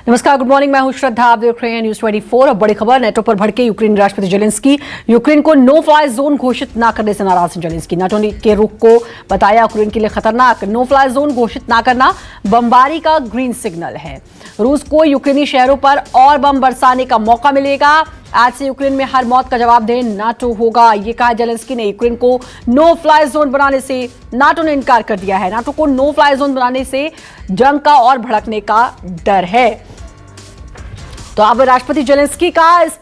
नमस्कार, good morning. मैं हूं श्रद्धा, आप देख रहे हैं न्यूज 24। अब बड़ी खबर, नेटो पर भड़के यूक्रेन राष्ट्रपति जेलेंस्की। यूक्रेन को नो फ्लाई जोन घोषित ना करने से नाराज हैं जेलेंस्की। नाटो ने के रुख को बताया यूक्रेन के लिए खतरनाक। नो फ्लाई जोन घोषित ना करना बमबारी का ग्रीन सिग्नल है। रूस को यूक्रेनी शहरों पर और बम बरसाने का मौका मिलेगा। आज से यूक्रेन में हर मौत का जवाब दे नाटो होगा, ये कहा जेलेंस्की ने। यूक्रेन को नो फ्लाई जोन बनाने से नाटो ने इनकार कर दिया है। नाटो को नो फ्लाई जोन बनाने से जंग का और भड़कने का डर है। तो अब राष्ट्रपति जेलेंस्की का इस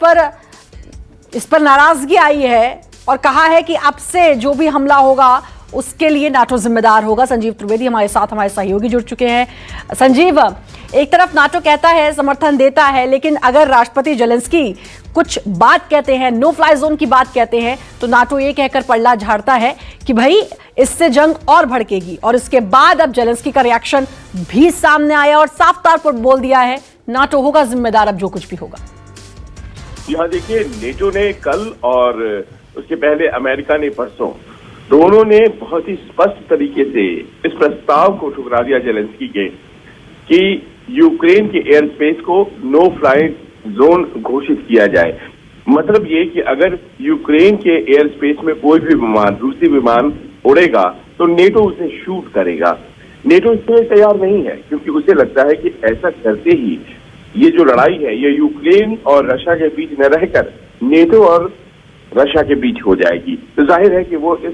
पर नाराजगी आई है और कहा है कि अब से जो भी हमला होगा उसके लिए नाटो जिम्मेदार होगा। संजीव त्रिवेदी हमारे साथ, हमारे सहयोगी जुड़ चुके हैं। संजीव, एक तरफ नाटो कहता है, समर्थन देता है, लेकिन अगर राष्ट्रपति जेलेंस्की कुछ बात कहते हैं, नो फ्लाई जोन की बात कहते हैं, तो नाटो ये कहकर पल्ला झाड़ता है कि भाई इससे जंग और भड़केगी। और इसके बाद अब जेलेंस्की का रिएक्शन भी सामने आया और साफ तौर पर बोल दिया है नाटो होगा जिम्मेदार अब जो कुछ भी होगा। यहाँ देखिए, नेटो ने कल और उसके पहले अमेरिका ने परसों, दोनों ने बहुत ही स्पष्ट तरीके से इस प्रस्ताव को ठुकरा दिया जेलेंस्की के कि यूक्रेन के एयर स्पेस को नो फ्लाई जोन घोषित किया जाए। मतलब ये कि अगर यूक्रेन के एयर स्पेस में कोई भी विमान, रूसी विमान उड़ेगा तो नेटो उसे शूट करेगा। नेटो इसके तैयार नहीं है, क्योंकि उसे लगता है कि ऐसा करते ही ये जो लड़ाई है ये यूक्रेन और रशिया के बीच न रहकर नेटो और रशिया के बीच हो जाएगी। तो जाहिर है कि वो इस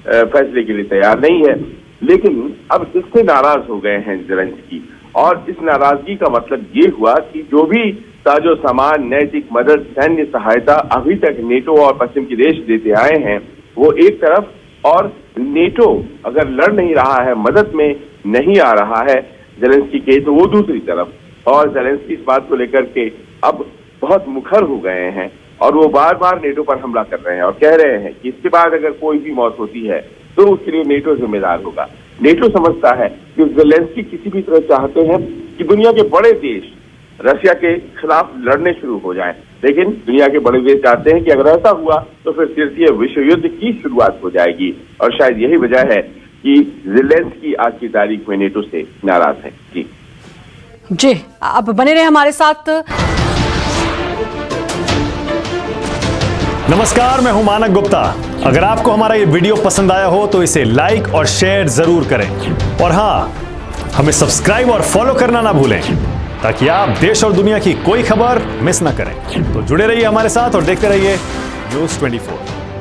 फैसले के लिए तैयार नहीं है। लेकिन अब इससे नाराज हो गए हैं जेलेंस्की, और इस नाराजगी का मतलब ये हुआ कि जो भी साजो सामान, नैतिक मदद, सैन्य सहायता अभी तक नेटो और पश्चिम के देश देते आए हैं, वो एक तरफ, और नेटो अगर लड़ नहीं रहा है, मदद में नहीं आ रहा है जेलेंस्की के, तो वो दूसरी तरफ। और जेलेंस्की इस बात को लेकर के अब बहुत मुखर हो गए हैं और वो बार बार नेटो पर हमला कर रहे हैं और कह रहे हैं कि इसके बाद अगर कोई भी मौत होती है तो उसके लिए नेटो जिम्मेदार होगा। नेटो समझता है कि जेलेंस्की किसी भी तरह चाहते हैं कि दुनिया के बड़े देश रशिया के खिलाफ लड़ने शुरू हो जाएं, लेकिन दुनिया के बड़े देश चाहते हैं कि अगर ऐसा हुआ तो फिर तृतीय विश्व युद्ध की शुरुआत हो जाएगी। और शायद यही वजह है कि जेलेंस्की आज की तारीख में नेटो से नाराज है। जी, आप बने रहे हमारे साथ। नमस्कार, मैं हूं मानक गुप्ता। अगर आपको हमारा ये वीडियो पसंद आया हो तो इसे लाइक और शेयर जरूर करें, और हां, हमें सब्सक्राइब और फॉलो करना ना भूलें ताकि आप देश और दुनिया की कोई खबर मिस ना करें। तो जुड़े रहिए हमारे साथ और देखते रहिए न्यूज 24।